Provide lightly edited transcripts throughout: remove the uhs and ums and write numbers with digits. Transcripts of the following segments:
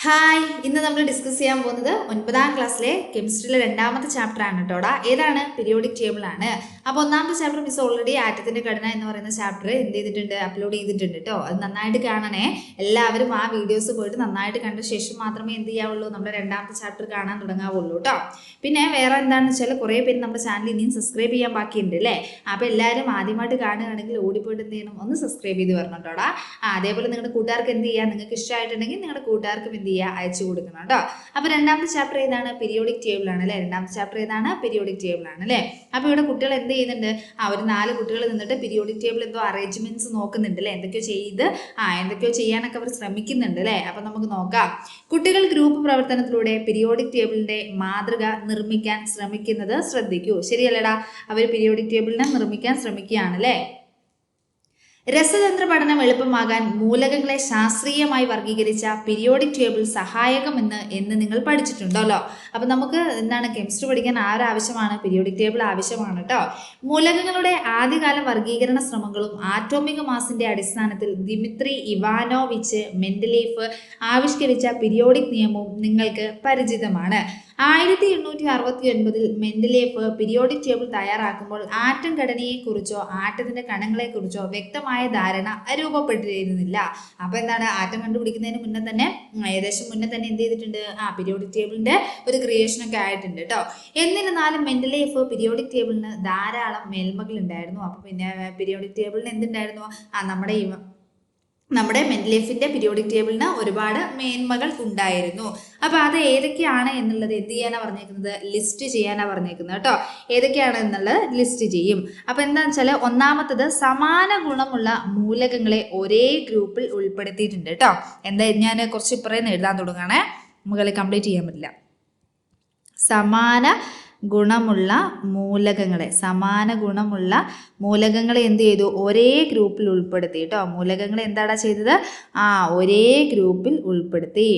Hi, ഇന്ന് നമ്മൾ discuss ചെയ്യാൻ പോകുന്നത് 9ാം ക്ലാസ്സിലെ കെമിസ്ട്രിയിലെ രണ്ടാമത്തെ ചാപ്റ്റർ ആണ് കേട്ടോടാ. ഏതാണ്? പീരിയോഡിക് ടേബിൾ ആണ്. അപ്പോൾ ഒന്നാമത്തെ ചാപ്റ്റർ മിസ് ഓൾറെഡി ആറ്റത്തിന്റെ ഘടന എന്ന് പറയുന്ന ചാപ്റ്റർ എന്ത് ചെയ്തിട്ടുണ്ട്, അപ്ലോഡ് ചെയ്തിട്ടുണ്ട് കേട്ടോ. അത് നന്നായിട്ട് കാണണേ. എല്ലാവരും ആ വീഡിയോസ് പോയിട്ട് നന്നായിട്ട് കണ്ട ശേഷം മാത്രമേ എന്ത് ചെയ്യാവുള്ളൂ, നമ്മുടെ രണ്ടാമത്തെ ചാപ്റ്റർ കാണാൻ തുടങ്ങാവുള്ളൂ കേട്ടോ. പിന്നെ വേറെ എന്താണെന്ന് വെച്ചാൽ കുറേ പേര് നമ്മുടെ ചാനൽ ഇനിയും സബ്സ്ക്രൈബ് ചെയ്യാൻ ബാക്കിയുണ്ട് അല്ലേ. അപ്പോൾ എല്ലാവരും ആദ്യമായിട്ട് കാണുകയാണെങ്കിൽ ഓടിപ്പോയിട്ട് എന്ത് ചെയ്യണം, ഒന്ന് സബ്സ്ക്രൈബ് ചെയ്ത് വരണം കേട്ടോടാ. അതേപോലെ നിങ്ങളുടെ കൂട്ടുകാർക്ക് എന്ത് ചെയ്യുക, നിങ്ങൾക്ക് ഇഷ്ടമായിട്ടുണ്ടെങ്കിൽ നിങ്ങളുടെ കൂട്ടുകാർക്കും എന്ത് ചെയ്യുക, അയച്ചു കൊടുക്കണം കേട്ടോ. അപ്പോൾ രണ്ടാമത്തെ ചാപ്റ്റർ ഏതാണ്? പീരിയോഡിക് ടേബിൾ ആണ് അല്ലേ. രണ്ടാമത്തെ ചാപ്റ്റർ ഏതാണ്? പീരിയോഡിക് ടേബിൾ ആണ് അല്ലേ. അപ്പോൾ ഇവിടെ കുട്ടികൾ എന്ത് ചെയ്യുന്നുണ്ട്, ഒരു 4 കുട്ടികൾ നിന്നിട്ട് പീരിയോഡിക് ടേബിൾ എന്തോ അറേഞ്ച്മെന്റ്സ് നോക്കുന്നുണ്ട് അല്ലേ. എന്തൊക്കെയോ ചെയ്യാനൊക്കെ അവർ ശ്രമിക്കുന്നുണ്ട് അല്ലേ. അപ്പോൾ നമുക്ക് നോക്കാം. കുട്ടികൾ ഗ്രൂപ്പ് പ്രവർത്തനത്തിലൂടെ പീരിയോഡിക് ടേബിളിന്റെ മാതൃക നിർമ്മിക്കാൻ ശ്രമിക്കുന്നത് ശ്രദ്ധിക്കൂ. ശരിയല്ലടാ, അവർ പീരിയോഡിക് ടേബിളിനെ നിർമ്മിക്കാൻ ശ്രമിക്കുകയാണ് അല്ലേ. രസതന്ത്ര പഠനം എളുപ്പമാകാൻ മൂലകങ്ങളെ ശാസ്ത്രീയമായി വർഗീകരിച്ച പീരിയോഡിക് ടേബിൾ സഹായകമെന്ന് നിങ്ങൾ പഠിച്ചിട്ടുണ്ടല്ലോ. അപ്പം നമുക്ക് എന്താണ്, കെമിസ്ട്രി പഠിക്കാൻ ആവശ്യമാണ്, പീരിയോഡിക് ടേബിൾ ആവശ്യമാണ് കേട്ടോ. മൂലകങ്ങളുടെ ആദ്യകാല വർഗീകരണ ശ്രമങ്ങളും ആറ്റോമിക മാസിന്റെ അടിസ്ഥാനത്തിൽ ദിമിത്രി ഇവാനോവിച്ച് മെൻഡലീഫ് ആവിഷ്കരിച്ച പീരിയോഡിക് നിയമവും നിങ്ങൾക്ക് പരിചിതമാണ്. 1869 മെൻഡലേഫ് പീരിയോഡിക് ടേബിൾ തയ്യാറാക്കുമ്പോൾ ആറ്റം ഘടനയെക്കുറിച്ചോ ആറ്റത്തിന്റെ കണങ്ങളെക്കുറിച്ചോ വ്യക്തമായ ധാരണ രൂപപ്പെട്ടിരുന്നില്ല. അപ്പൊ എന്താണ്, ആറ്റം കണ്ടുപിടിക്കുന്നതിന് മുന്നേ തന്നെ ഏകദേശം മുന്നേ തന്നെ എന്ത് ചെയ്തിട്ടുണ്ട്, പീരിയോഡിക് ടേബിളിന്റെ ഒരു ക്രിയേഷൻ ഒക്കെ ആയിട്ടുണ്ട് കേട്ടോ. എന്നിരുന്നാലും മെൻഡലേഫ് പീരിയോഡിക് ടേബിളിന് ധാരാളം മേന്മകൾ ഉണ്ടായിരുന്നു. അപ്പൊ പിന്നെ പീരിയോഡിക് ടേബിളിന് എന്തുണ്ടായിരുന്നു, നമ്മുടെ മെൻഡലേഫിന്റെ പീരിയോഡിക് ടേബിളിന് ഒരുപാട് മേന്മകൾ ഉണ്ടായിരുന്നു. അപ്പൊ അത് ഏതൊക്കെയാണ് എന്നുള്ളത് എന്ത് ചെയ്യാനാ പറഞ്ഞേക്കുന്നത്, ലിസ്റ്റ് ചെയ്യാനാ പറഞ്ഞേക്കുന്നത് കേട്ടോ. ഏതൊക്കെയാണ് എന്നുള്ളത് ലിസ്റ്റ് ചെയ്യും. അപ്പൊ എന്താണെന്ന് വെച്ചാൽ ഒന്നാമത്തത് സമാന ഗുണമുള്ള മൂലകങ്ങളെ ഒരേ ഗ്രൂപ്പിൽ ഉൾപ്പെടുത്തിയിട്ടുണ്ട് കേട്ടോ. എന്താ, ഞാൻ കുറച്ച് ഇപ്പറേന്ന് എഴുതാൻ തുടങ്ങാണേ, മുകളിൽ കംപ്ലീറ്റ് ചെയ്യാൻ പറ്റില്ല. സമാന ഗുണമുള്ള മൂലകങ്ങളെ എന്ത് ചെയ്തു, ഒരേ ഗ്രൂപ്പിൽ ഉൾപ്പെടുത്തി കേട്ടോ. മൂലകങ്ങളെ എന്താടാ ചെയ്തത്, ഒരേ ഗ്രൂപ്പിൽ ഉൾപ്പെടുത്തി.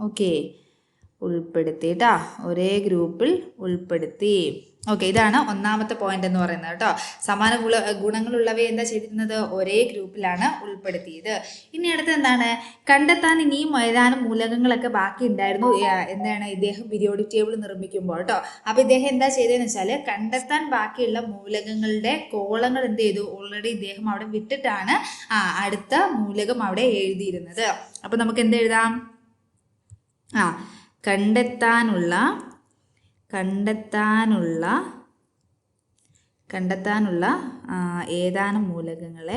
ഓക്കെ, ഉൾപ്പെടുത്തി കേട്ടോ, ഒരേ ഗ്രൂപ്പിൽ ഉൾപ്പെടുത്തി. ഓക്കെ, ഇതാണ് ഒന്നാമത്തെ പോയിന്റ് എന്ന് പറയുന്നത് കേട്ടോ. സമാന ഗുണങ്ങളുള്ളവയെ എന്താ ചെയ്തിരുന്നത്, ഒരേ ഗ്രൂപ്പിലാണ് ഉൾപ്പെടുത്തിയത്. ഇനി അടുത്ത് എന്താണ്, കണ്ടെത്താൻ ഇനിയും ഏതാനും മൂലകങ്ങളൊക്കെ ബാക്കി ഉണ്ടായിരുന്നു. എന്താണ്, ഇദ്ദേഹം പീരിയോഡിക് ടേബിൾ നിർമ്മിക്കുമ്പോൾ കേട്ടോ. അപ്പൊ ഇദ്ദേഹം എന്താ ചെയ്തതെന്ന് വെച്ചാൽ കണ്ടെത്താൻ ബാക്കിയുള്ള മൂലകങ്ങളുടെ കോളങ്ങൾ എന്ത് ചെയ്തു, ഓൾറെഡി ഇദ്ദേഹം അവിടെ വിട്ടിട്ടാണ് അടുത്ത മൂലകം അവിടെ എഴുതിയിരുന്നത്. അപ്പൊ നമുക്ക് എന്ത് എഴുതാം, കണ്ടെത്താനുള്ള ഏതാനും മൂലകങ്ങൾക്ക്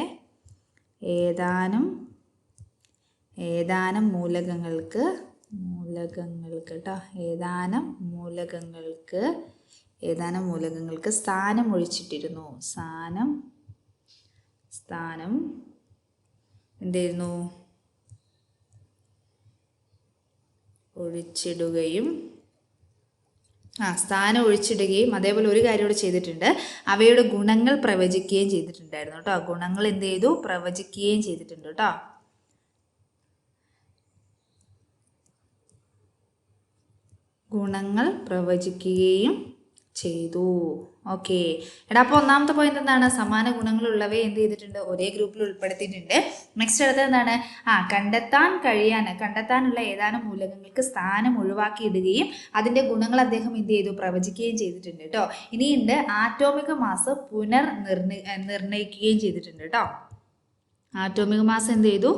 സ്ഥാനം ഒഴിച്ചിട്ടിരുന്നു. സ്ഥാനം എന്തായിരുന്നു, സ്ഥാനം ഒഴിച്ചിടുകയും അതേപോലെ ഒരു കാര്യം കൂടെ ചെയ്തിട്ടുണ്ട്, അവയുടെ ഗുണങ്ങൾ പ്രവചിക്കുകയും ചെയ്തിട്ടുണ്ടായിരുന്നു കേട്ടോ. ഗുണങ്ങൾ എന്ത് ചെയ്തു, പ്രവചിക്കുകയും ചെയ്തിട്ടുണ്ട് കേട്ടോ. ഗുണങ്ങൾ പ്രവചിക്കുകയും ചെയ്തു. ഓക്കെ എടാ, അപ്പോൾ ഒന്നാമത്തെ പോയിന്റ് എന്താണ്, സമാന ഗുണങ്ങളുള്ളവയെ എന്ത് ചെയ്തിട്ടുണ്ട്, ഒരേ ഗ്രൂപ്പിൽ ഉൾപ്പെടുത്തിയിട്ടുണ്ട്. നെക്സ്റ്റ് അടുത്തത് എന്താണ്, കണ്ടെത്താനുള്ള ഏതാനും മൂലകങ്ങൾക്ക് സ്ഥാനം ഒഴിവാക്കിയിടുകയും അതിന്റെ ഗുണങ്ങൾ അദ്ദേഹം എന്ത് ചെയ്തു, പ്രവചിക്കുകയും ചെയ്തിട്ടുണ്ട് കേട്ടോ. ഇനിയുണ്ട് ആറ്റോമിക മാസ് നിർണയിക്കുകയും ചെയ്തിട്ടുണ്ട് കേട്ടോ. ആറ്റോമിക മാസ് എന്ത് ചെയ്തു,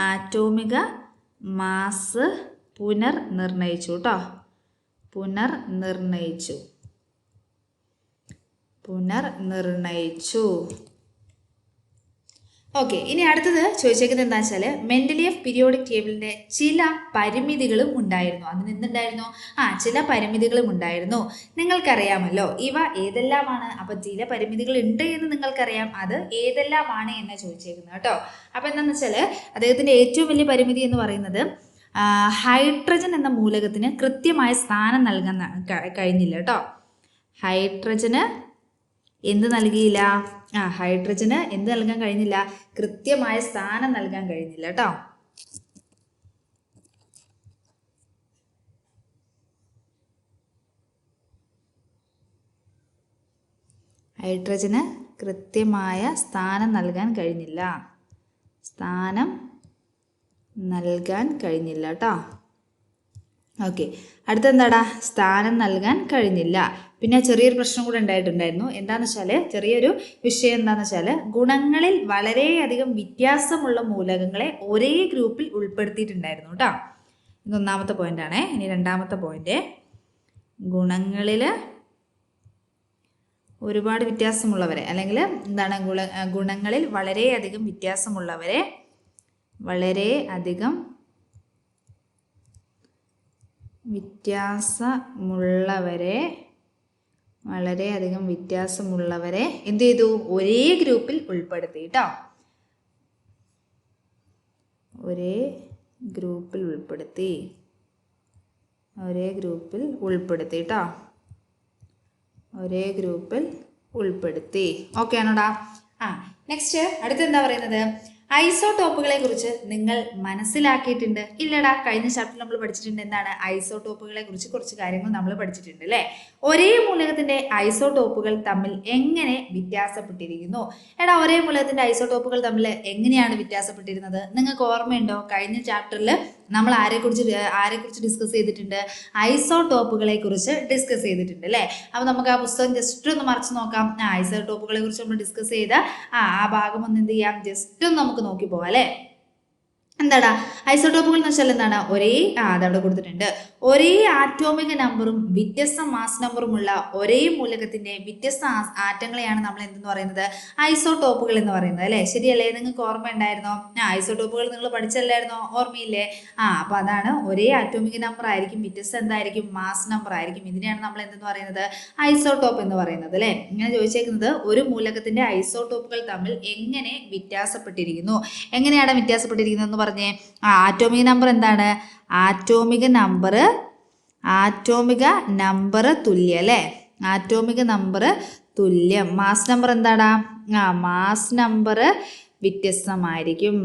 ആറ്റോമിക മാസ് പുനർനിർണയിച്ചു കേട്ടോ. പുനർനിർണയിച്ചു. ഓക്കെ, ഇനി അടുത്തത് ചോദിച്ചേക്കുന്നത് എന്താ വെച്ചാൽ മെൻഡലിയഫ് പീരിയോഡിക് ടേബിളിന്റെ ചില പരിമിതികളും ഉണ്ടായിരുന്നു. അതിന് എന്തുണ്ടായിരുന്നു, ചില പരിമിതികളും ഉണ്ടായിരുന്നു. നിങ്ങൾക്കറിയാമല്ലോ ഇവ ഏതെല്ലാമാണ്. അപ്പൊ ചില പരിമിതികൾ ഉണ്ട് എന്ന് നിങ്ങൾക്കറിയാം, അത് ഏതെല്ലാമാണ് എന്ന് ചോദിച്ചേക്കുന്നത് കേട്ടോ. അപ്പൊ എന്താണെന്ന് വെച്ചാൽ അദ്ദേഹത്തിന്റെ ഏറ്റവും വലിയ പരിമിതി എന്ന് പറയുന്നത് ഹൈഡ്രജൻ എന്ന മൂലകത്തിന് കൃത്യമായ സ്ഥാനം നൽകാൻ കഴിഞ്ഞില്ല കേട്ടോ. ഹൈഡ്രജന് എന്ത് നൽകിയില്ല, ഹൈഡ്രജന് എന്ത് നൽകാൻ കഴിഞ്ഞില്ല, കൃത്യമായ സ്ഥാനം നൽകാൻ കഴിഞ്ഞില്ല കേട്ടോ. ഹൈഡ്രജന് കൃത്യമായ സ്ഥാനം നൽകാൻ കഴിഞ്ഞില്ല. സ്ഥാനം നൽകാൻ കഴിഞ്ഞില്ല കേട്ടോ. ഓക്കെ, അടുത്തെന്താടാ? സ്ഥാനം നൽകാൻ കഴിഞ്ഞില്ല. പിന്നെ ചെറിയൊരു പ്രശ്നം കൂടെ ഉണ്ടായിട്ടുണ്ടായിരുന്നു. എന്താണെന്ന് വെച്ചാൽ, ചെറിയൊരു വിഷയം എന്താണെന്ന് വെച്ചാൽ, ഗുണങ്ങളിൽ വളരെയധികം വ്യത്യാസമുള്ള മൂലകങ്ങളെ ഒരേ ഗ്രൂപ്പിൽ ഉൾപ്പെടുത്തിയിട്ടുണ്ടായിരുന്നു കേട്ടോ. ഇത് ഒന്നാമത്തെ പോയിന്റാണേ. ഇനി രണ്ടാമത്തെ പോയിന്റ്, ഗുണങ്ങളിൽ ഒരുപാട് വ്യത്യാസമുള്ളവരെ, അല്ലെങ്കിൽ എന്താണ്, ഗുണങ്ങളിൽ വളരെയധികം വ്യത്യാസമുള്ളവരെ എന്ത് ചെയ്തു? ഒരേ ഗ്രൂപ്പിൽ ഉൾപ്പെടുത്തി കേട്ടോ. ഒരേ ഗ്രൂപ്പിൽ ഉൾപ്പെടുത്തി കേട്ടോ. ഒരേ ഗ്രൂപ്പിൽ ഉൾപ്പെടുത്തി. ഓക്കെ ആണോടാ? നെക്സ്റ്റ് അടുത്തെന്താ പറയുന്നത്? ഐസോടോപ്പുകളെ കുറിച്ച് നിങ്ങൾ മനസ്സിലാക്കിയിട്ടുണ്ട്? ഇല്ലടാ, കഴിഞ്ഞ ചാപ്റ്ററിൽ നമ്മൾ പഠിച്ചിട്ടുണ്ട്. എന്താണ്? ഐസോടോപ്പുകളെ കുറിച്ച് കുറച്ച് കാര്യങ്ങൾ നമ്മൾ പഠിച്ചിട്ടുണ്ട് അല്ലേ? ഒരേ മൂലകത്തിന്റെ ഐസോടോപ്പുകൾ തമ്മിൽ എങ്ങനെ വ്യത്യാസപ്പെട്ടിരിക്കുന്നു? എടാ, ഒരേ മൂലകത്തിന്റെ ഐസോടോപ്പുകൾ തമ്മിൽ എങ്ങനെയാണ് വ്യത്യാസപ്പെട്ടിരുന്നത്? നിങ്ങൾക്ക് ഓർമ്മയുണ്ടോ? കഴിഞ്ഞ ചാപ്റ്ററിൽ നമ്മൾ ആരെക്കുറിച്ച് ഡിസ്കസ് ചെയ്തിട്ടുണ്ട്? ഐസോടോപ്പുകളെ കുറിച്ച് ഡിസ്കസ് ചെയ്തിട്ടുണ്ട് അല്ലേ? അപ്പോൾ നമുക്ക് ആ പുസ്തകം ജസ്റ്റ് ഒന്ന് മറിച്ച് നോക്കാം. ഐസോടോപ്പുകളെ കുറിച്ച് നമ്മൾ ഡിസ്കസ് ചെയ്ത ആ ഭാഗം ഒന്ന് എന്ത് ചെയ്യാം? ജസ്റ്റ് ഒന്ന് നമുക്ക് നോക്കി പോവാം അല്ലേ? എന്താടാ ഐസോടോപ്പുകൾ എന്ന് വെച്ചാൽ എന്താണ്? അതവിടെ കൊടുത്തിട്ടുണ്ട്. ഒരേ ആറ്റോമിക നമ്പറും വ്യത്യസ്ത മാസ് നമ്പറുമുള്ള ഒരേ മൂലകത്തിന്റെ വ്യത്യസ്ത ആറ്റങ്ങളെയാണ് നമ്മൾ എന്തെന്ന് പറയുന്നത്? ഐസോടോപ്പുകൾ എന്ന് പറയുന്നത് അല്ലേ? ശരിയല്ലേ? നിങ്ങൾക്ക് ഓർമ്മ ഉണ്ടായിരുന്നോ? ഐസോടോപ്പുകൾ നിങ്ങൾ പഠിച്ചല്ലായിരുന്നോ? ഓർമ്മയില്ലേ? അപ്പൊ അതാണ്, ഒരേ ആറ്റോമിക നമ്പർ ആയിരിക്കും, വ്യത്യസ്ത എന്തായിരിക്കും? മാസ് നമ്പർ ആയിരിക്കും. ഇതിനെയാണ് നമ്മൾ എന്തെന്ന് പറയുന്നത്? ഐസോടോപ്പ് എന്ന് പറയുന്നത് അല്ലേ? ഇങ്ങനെ ചോദിച്ചേക്കുന്നത്, ഒരു മൂലകത്തിന്റെ ഐസോടോപ്പുകൾ തമ്മിൽ എങ്ങനെ വ്യത്യാസപ്പെട്ടിരിക്കുന്നു? എങ്ങനെയാണ് വ്യത്യാസപ്പെട്ടിരിക്കുന്നത് എന്ന് പറഞ്ഞേ? ആറ്റോമിക നമ്പർ എന്താണ്? ആറ്റോമിക നമ്പർ തുല്യം അല്ലേ? ആറ്റോമിക നമ്പർ തുല്യം. മാസ് നമ്പർ എന്താടാ? മാസ് നമ്പർ വ്യത്യസ്തമായിരിക്കും.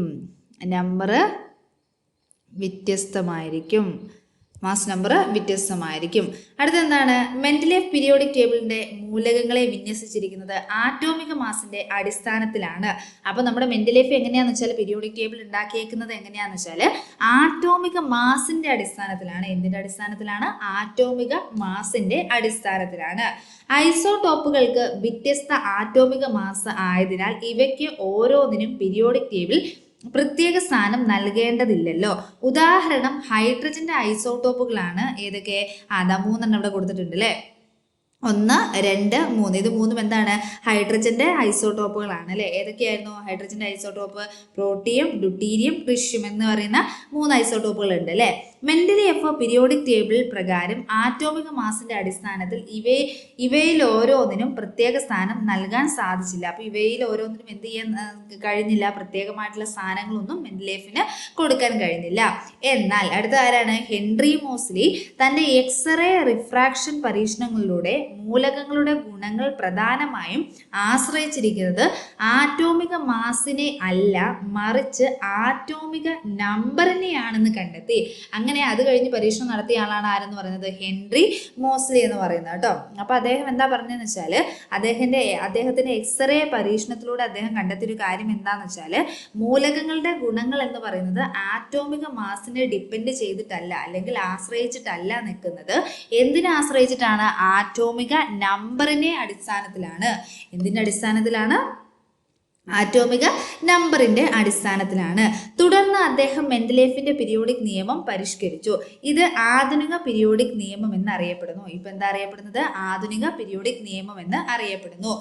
മാസ് നമ്പർ വ്യത്യസ്തമായിരിക്കും. അടുത്തെന്താണ്? മെൻഡലേഫ് പീരിയോഡിക് ടേബിളിന്റെ മൂലകങ്ങളെ വിന്യസിച്ചിരിക്കുന്നത് ആറ്റോമിക മാസിന്റെ അടിസ്ഥാനത്തിലാണ്. അപ്പൊ നമ്മുടെ മെൻഡലേഫ് എങ്ങനെയാന്ന് വെച്ചാൽ, പീരിയോഡിക് ടേബിൾ ഉണ്ടാക്കിയേക്കുന്നത് എങ്ങനെയാന്ന് വെച്ചാൽ ആറ്റോമിക മാസിന്റെ അടിസ്ഥാനത്തിലാണ്. എന്തിന്റെ അടിസ്ഥാനത്തിലാണ്? ആറ്റോമിക മാസിന്റെ അടിസ്ഥാനത്തിലാണ്. ഐസോടോപ്പുകൾക്ക് വ്യത്യസ്ത ആറ്റോമിക മാസ് ആയതിനാൽ ഇവയ്ക്ക് ഓരോന്നിനും പീരിയോഡിക് ടേബിൾ പ്രത്യേക സ്ഥാനം നൽകേണ്ടതില്ലല്ലോ. ഉദാഹരണം, ഹൈഡ്രജന്റെ ഐസോടോപ്പുകളാണ് ഏതൊക്കെ? 3 ഇവിടെ കൊടുത്തിട്ടുണ്ട് അല്ലേ? 1, 2, 3. ഇത് 3 എന്താണ്? ഹൈഡ്രജന്റെ ഐസോടോപ്പുകളാണ് അല്ലേ? ഏതൊക്കെയായിരുന്നു ഹൈഡ്രജന്റെ ഐസോടോപ്പ്? പ്രോട്ടിയം, ഡ്യൂട്ടീരിയം, ട്രിഷ്യം എന്ന് പറയുന്ന 3 ഐസോടോപ്പുകൾ ഉണ്ട് അല്ലേ? മെൻഡലേഫ് പീരിയോഡിക് ടേബിൾ പ്രകാരം ആറ്റോമിക മാസിന്റെ അടിസ്ഥാനത്തിൽ ഇവയിൽ ഓരോന്നിനും പ്രത്യേക സ്ഥാനം നൽകാൻ സാധിച്ചില്ല. അപ്പൊ ഇവയിൽ ഓരോന്നിനും എന്ത് ചെയ്യാൻ കഴിഞ്ഞില്ല? പ്രത്യേകമായിട്ടുള്ള സ്ഥാനങ്ങളൊന്നും മെൻഡലേഫിന് കൊടുക്കാൻ കഴിഞ്ഞില്ല. എന്നാൽ അടുത്ത ആരാണ്? ഹെൻറി മോസ്ലി തന്റെ എക്സ്റേ റിഫ്രാക്ഷൻ പരീക്ഷണങ്ങളിലൂടെ മൂലകങ്ങളുടെ ഗുണങ്ങൾ പ്രധാനമായും ആശ്രയിച്ചിരിക്കുന്നത് ആറ്റോമിക മാസിനെ അല്ല, മറിച്ച് ആറ്റോമിക നമ്പറിനെയാണെന്ന് കണ്ടെത്തി. അങ്ങനെ അത് കഴിഞ്ഞ് പരീക്ഷണം നടത്തിയ ആളാണ് ആരെന്ന് പറയുന്നത്? ഹെൻറി മോസ്ലി എന്ന് പറയുന്നത് കേട്ടോ. അപ്പൊ അദ്ദേഹം എന്താ പറഞ്ഞതെന്ന് വെച്ചാൽ, അദ്ദേഹത്തിന്റെ എക്സ്റേ പരീക്ഷണത്തിലൂടെ അദ്ദേഹം കണ്ടെത്തിയൊരു കാര്യം എന്താന്ന് വെച്ചാൽ, മൂലകങ്ങളുടെ ഗുണങ്ങൾ എന്ന് പറയുന്നത് ആറ്റോമിക മാസിനെ ഡിപ്പെൻഡ് ചെയ്തിട്ടല്ല, അല്ലെങ്കിൽ ആശ്രയിച്ചിട്ടല്ല നിൽക്കുന്നത്. എന്തിനെ ആശ്രയിച്ചിട്ടാണ്? ആറ്റോമിക നമ്പറിനെ അടിസ്ഥാനത്തിലാണ്. എന്തിന്റെ അടിസ്ഥാനത്തിലാണ്? ആറ്റോമിക നമ്പറിന്റെ അടിസ്ഥാനത്തിലാണ്. തുടർന്ന് അദ്ദേഹം മെൻഡലേഫിന്റെ പീരിയോഡിക് നിയമം പരിഷ്കരിച്ചു. ഇത് ആധുനിക പീരിയോഡിക് നിയമം എന്ന് അറിയപ്പെടുന്നു. ഇപ്പൊ എന്താ അറിയപ്പെടുന്നത്? ആധുനിക പീരിയോഡിക് നിയമം എന്ന് അറിയപ്പെടുന്നു.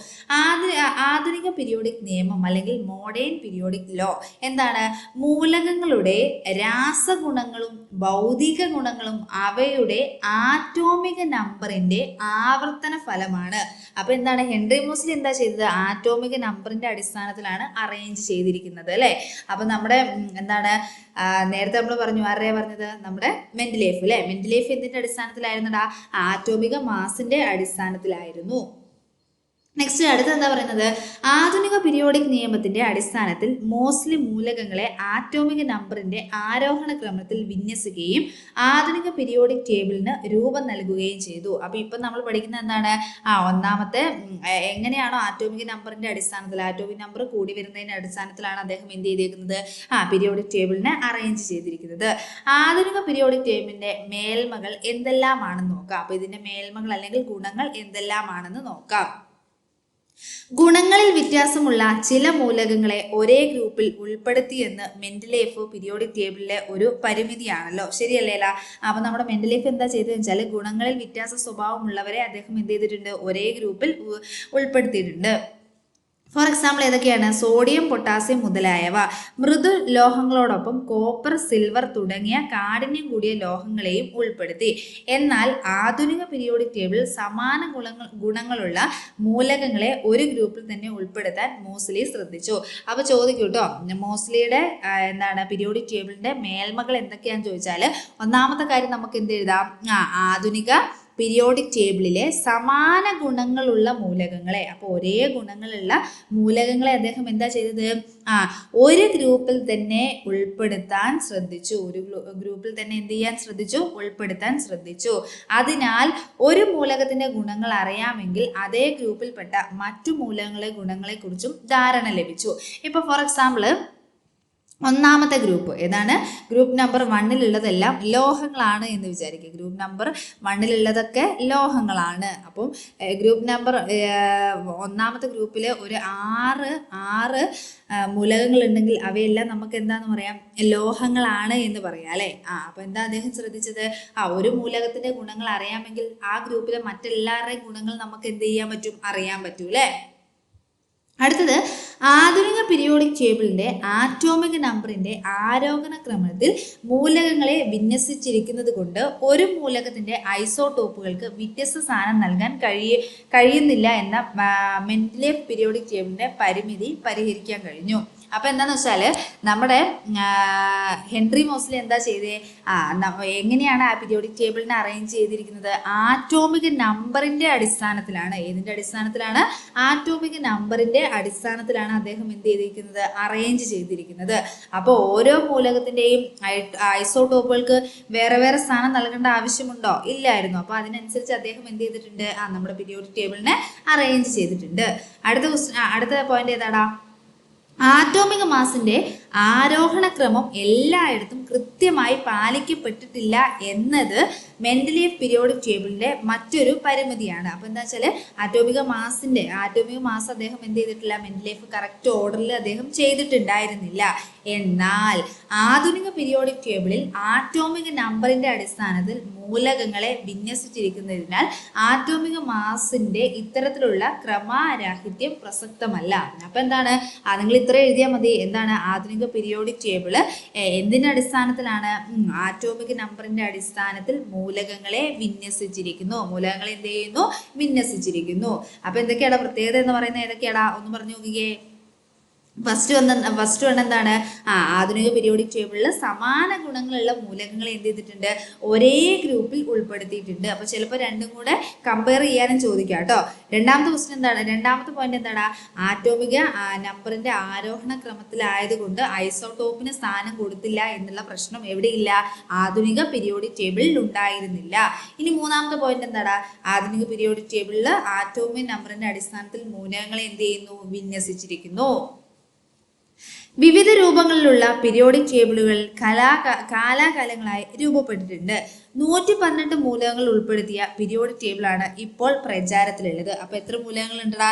ആധുനിക പീരിയോഡിക് നിയമം അല്ലെങ്കിൽ മോഡേൺ പീരിയോഡിക് ലോ എന്താണ്? മൂലകങ്ങളുടെ രാസഗുണങ്ങളും ഭൗതിക ഗുണങ്ങളും അവയുടെ ആറ്റോമിക നമ്പറിന്റെ ആവർത്തന ഫലമാണ്. അപ്പൊ എന്താണ്? ഹെൻറി മോസ്ലി എന്താ ചെയ്തത്? ആറ്റോമിക നമ്പറിന്റെ അടിസ്ഥാനത്തിലാണ് അറേഞ്ച് ചെയ്തിരിക്കുന്നത് അല്ലെ? അപ്പൊ നമ്മുടെ എന്താണ്, നേരത്തെ നമ്മൾ പറഞ്ഞു, ആരെയാ പറഞ്ഞത്? നമ്മുടെ മെൻഡലേഫ് അല്ലെ? മെൻഡലേഫ് എന്തിന്റെ അടിസ്ഥാനത്തിലായിരുന്നടാ? ആറ്റോമിക മാസിന്റെ അടിസ്ഥാനത്തിലായിരുന്നു. നെക്സ്റ്റ് അടുത്ത് എന്താ പറയുന്നത്, ആധുനിക പീരിയോഡിക് നിയമത്തിന്റെ അടിസ്ഥാനത്തിൽ മോസ്ലി മൂലകങ്ങളെ ആറ്റോമിക് നമ്പറിന്റെ ആരോഹണ ക്രമത്തിൽ വിന്യസിക്കുകയും ആധുനിക പീരിയോഡിക് ടേബിളിന് രൂപം നൽകുകയും ചെയ്തു. അപ്പൊ ഇപ്പൊ നമ്മൾ പഠിക്കുന്ന എന്താണ്, ഒന്നാമത്തെ എങ്ങനെയാണോ ആറ്റോമിക് നമ്പറിന്റെ അടിസ്ഥാനത്തിൽ, ആറ്റോമിക് നമ്പർ കൂടി വരുന്നതിന്റെ അടിസ്ഥാനത്തിലാണ് അദ്ദേഹം എന്ത് ചെയ്തിരിക്കുന്നത്, പീരിയോഡിക് ടേബിളിനെ അറേഞ്ച് ചെയ്തിരിക്കുന്നത്. ആധുനിക പീരിയോഡിക് ടേബിളിന്റെ മേൽമകൾ എന്തെല്ലാമാണെന്ന് നോക്കാം. അപ്പൊ ഇതിന്റെ മേൽമകൾ അല്ലെങ്കിൽ ഗുണങ്ങൾ എന്തെല്ലാമാണെന്ന് നോക്കാം. ഗുണങ്ങളിൽ വ്യത്യാസമുള്ള ചില മൂലകങ്ങളെ ഒരേ ഗ്രൂപ്പിൽ ഉൾപ്പെടുത്തിയെന്ന് മെൻഡലേഫ് പീരിയോഡിക് ടേബിളിലെ ഒരു പരിമിതിയാണല്ലോ, ശരിയല്ലേലാ? അപ്പൊ നമ്മുടെ മെൻഡലേഫ് എന്താ ചെയ്തതെന്ന് വെച്ചാൽ ഗുണങ്ങളിൽ വ്യത്യാസ സ്വഭാവമുള്ളവരെ അദ്ദേഹം എന്ത് ചെയ്തിട്ടുണ്ട്, ഒരേ ഗ്രൂപ്പിൽ ഉൾപ്പെടുത്തിയിട്ടുണ്ട്. ഫോർ എക്സാമ്പിൾ ഏതൊക്കെയാണ്, സോഡിയം, പൊട്ടാസ്യം മുതലായവ. മൃദു ലോഹങ്ങളോടൊപ്പം കോപ്പർ, സിൽവർ തുടങ്ങിയ കാഠിന്യം കൂടിയ ലോഹങ്ങളെയും ഉൾപ്പെടുത്തി. എന്നാൽ ആധുനിക പീരിയോഡിക് ടേബിളിൽ സമാന ഗുണങ്ങളുള്ള മൂലകങ്ങളെ ഒരു ഗ്രൂപ്പിൽ തന്നെ ഉൾപ്പെടുത്താൻ മോസ്ലി ശ്രദ്ധിച്ചു. അപ്പൊ ചോദിക്കൂട്ടോ, മോസ്ലിയുടെ എന്താണ് പീരിയോഡിക് ടേബിളിന്റെ മേൽമകൾ എന്തൊക്കെയാന്ന് ചോദിച്ചാൽ, ഒന്നാമത്തെ കാര്യം നമുക്ക് എന്ത് എഴുതാം, ആധുനിക പീരിയോഡിക് ടേബിളിലെ സമാന ഗുണങ്ങളുള്ള മൂലകങ്ങളെ, അപ്പോൾ ഒരേ ഗുണങ്ങളുള്ള മൂലകങ്ങളെ അദ്ദേഹം എന്താ ചെയ്തത്, ഒരു ഗ്രൂപ്പിൽ തന്നെ ഉൾപ്പെടുത്താൻ ശ്രദ്ധിച്ചു. ഒരു ഗ്രൂപ്പിൽ തന്നെ എന്ത് ചെയ്യാൻ ശ്രദ്ധിച്ചു, ഉൾപ്പെടുത്താൻ ശ്രദ്ധിച്ചു. അതിനാൽ ഒരു മൂലകത്തിന്റെ ഗുണങ്ങൾ അറിയാമെങ്കിൽ അതേ ഗ്രൂപ്പിൽപ്പെട്ട മറ്റു മൂലകങ്ങളെ ഗുണങ്ങളെ കുറിച്ചും ധാരണ ലഭിച്ചു. ഇപ്പൊ ഫോർ എക്സാമ്പിൾ ഒന്നാമത്തെ ഗ്രൂപ്പ് ഏതാണ്, ഗ്രൂപ്പ് നമ്പർ 1-ലുള്ളതെല്ലാം ലോഹങ്ങളാണ് എന്ന് വിചാരിക്കുക. ഗ്രൂപ്പ് നമ്പർ 1-ലുള്ളതൊക്കെ ലോഹങ്ങളാണ്. അപ്പം ഗ്രൂപ്പ് നമ്പർ ഒന്നാമത്തെ ഗ്രൂപ്പിൽ ഒരു ആറ് മൂലകങ്ങൾ ഉണ്ടെങ്കിൽ അവയെല്ലാം നമുക്ക് എന്താന്ന് പറയാം, ലോഹങ്ങളാണ് എന്ന് പറയാം അല്ലെ. അപ്പൊ എന്താ അദ്ദേഹം ശ്രദ്ധിച്ചത്, ഒരു മൂലകത്തിന്റെ ഗുണങ്ങൾ അറിയാമെങ്കിൽ ആ ഗ്രൂപ്പിലെ മറ്റെല്ലാവരുടെയും ഗുണങ്ങൾ നമുക്ക് എന്ത് ചെയ്യാൻ പറ്റും, അറിയാൻ പറ്റൂ അല്ലെ. അടുത്തത്, ആധുനിക പീരിയോഡിക് ടേബിളിന്റെ ആറ്റോമിക് നമ്പറിന്റെ ആരോഹണ ക്രമത്തിൽ മൂലകങ്ങളെ വിന്യസിച്ചിരിക്കുന്നത് കൊണ്ട് ഒരു മൂലകത്തിന്റെ ഐസോടോപ്പുകൾക്ക് വ്യത്യസ്ത സ്ഥാനം നൽകാൻ കഴിയുന്നില്ല എന്ന മെൻഡലേഫ് പീരിയോഡിക് ടേബിളിന്റെ പരിമിതി പരിഹരിക്കാൻ കഴിഞ്ഞു. അപ്പൊ എന്താന്ന് വെച്ചാൽ നമ്മുടെ ഹെൻറി മോസ്ലി എന്താ ചെയ്തേ, എങ്ങനെയാണ് ആ പീരിയോഡിക് ടേബിളിനെ അറേഞ്ച് ചെയ്തിരിക്കുന്നത്, ആറ്റോമിക് നമ്പറിന്റെ അടിസ്ഥാനത്തിലാണ്. ഏതിന്റെ അടിസ്ഥാനത്തിലാണ്, ആറ്റോമിക് നമ്പറിന്റെ അടിസ്ഥാനത്തിലാണ് അദ്ദേഹം എന്ത് ചെയ്തിരിക്കുന്നത്, അറേഞ്ച് ചെയ്തിരിക്കുന്നത്. അപ്പോൾ ഓരോ മൂലകത്തിന്റെയും ഐസോടോപ്പുകൾക്ക് വേറെ വേറെ സ്ഥാനം നൽകേണ്ട ആവശ്യമുണ്ടോ, ഇല്ലായിരുന്നു. അപ്പൊ അതിനനുസരിച്ച് അദ്ദേഹം എന്ത് ചെയ്തിട്ടുണ്ട്, നമ്മുടെ പീരിയോഡിക് ടേബിളിനെ അറേഞ്ച് ചെയ്തിട്ടുണ്ട്. അടുത്ത പോയിന്റ് ഏതാടാ, ആറ്റോമിക മാസിന്റെ ആരോഹണ ക്രമം എല്ലായിടത്തും കൃത്യമായി പാലിക്കപ്പെട്ടിട്ടില്ല എന്നത് മെൻഡലേഫ് പീരിയോഡിക് ടേബിളിന്റെ മറ്റൊരു പരിമിതിയാണ്. അപ്പൊ എന്താ വെച്ചാൽ ആറ്റോമിക മാസ് അദ്ദേഹം എന്ത് ചെയ്തിട്ടില്ല, മെൻഡലേഫ് കറക്റ്റ് ഓർഡറിൽ അദ്ദേഹം ചെയ്തിട്ടുണ്ടായിരുന്നില്ല. എന്നാൽ ആധുനിക പീരിയോഡിക് ടേബിളിൽ ആറ്റോമിക നമ്പറിന്റെ അടിസ്ഥാനത്തിൽ മൂലകങ്ങളെ വിന്യസിച്ചിരിക്കുന്നതിനാൽ ആറ്റോമിക മാസിന്റെ ഇത്തരത്തിലുള്ള ക്രമരാഹിത്യം പ്രസക്തമല്ല. അപ്പൊ എന്താണ്, നിങ്ങൾ ഇത്ര എഴുതിയാൽ മതി. എന്താണ്, ആധുനിക പീരിയോഡിക് ടേബിള് എന്തിന്റെ അടിസ്ഥാനത്തിലാണ്, ആറ്റോമിക് നമ്പറിന്റെ അടിസ്ഥാനത്തിൽ മൂലകങ്ങളെ വിന്യസിച്ചിരിക്കുന്നു. മൂലകങ്ങളെ എന്ത് ചെയ്യുന്നു, വിന്യസിച്ചിരിക്കുന്നു. അപ്പൊ എന്തൊക്കെയാണ് പ്രത്യേകത എന്ന് പറയുന്നത്, ഏതൊക്കെയാടാ ഒന്ന് പറഞ്ഞു നോക്കിയേ. ഫസ്റ്റ് വൺ എന്താണ്, ആധുനിക പീരിയോഡിക് ടേബിളിൽ സമാന ഗുണങ്ങളുള്ള മൂലകങ്ങളെ എന്ത് ചെയ്തിട്ടുണ്ട്, ഒരേ ഗ്രൂപ്പിൽ ഉൾപ്പെടുത്തിയിട്ടുണ്ട്. അപ്പൊ ചിലപ്പോൾ രണ്ടും കൂടെ കമ്പയർ ചെയ്യാനും ചോദിക്കാം കേട്ടോ. രണ്ടാമത്തെ പോയിന്റ് എന്താണ്, ആറ്റോമിക നമ്പറിന്റെ ആരോഹണ ക്രമത്തിലായതുകൊണ്ട് ഐസോടോപ്പിന് സ്ഥാനം കൊടുത്തില്ല എന്നുള്ള പ്രശ്നം എവിടെയില്ല, ആധുനിക പീരിയോഡിക് ടേബിളിൽ ഉണ്ടായിരുന്നില്ല. ഇനി മൂന്നാമത്തെ പോയിന്റ് എന്താണ്, ആധുനിക പീരിയോഡിക് ടേബിളിൽ ആറ്റോമിക് നമ്പറിന്റെ അടിസ്ഥാനത്തിൽ മൂലകങ്ങളെ എന്ത് ചെയ്യുന്നു, വിന്യസിച്ചിരിക്കുന്നു. വിവിധ രൂപങ്ങളിലുള്ള പീരിയോഡിക് ടേബിളുകൾ കാലാകാലങ്ങളായി രൂപപ്പെട്ടിട്ടുണ്ട്. 118 മൂലകങ്ങൾ ഉൾപ്പെടുത്തിയ പീരിയോഡിക് ടേബിളാണ് ഇപ്പോൾ പ്രചാരത്തിലുള്ളത്. അപ്പൊ എത്ര മൂലകങ്ങൾ ഉണ്ടടാ,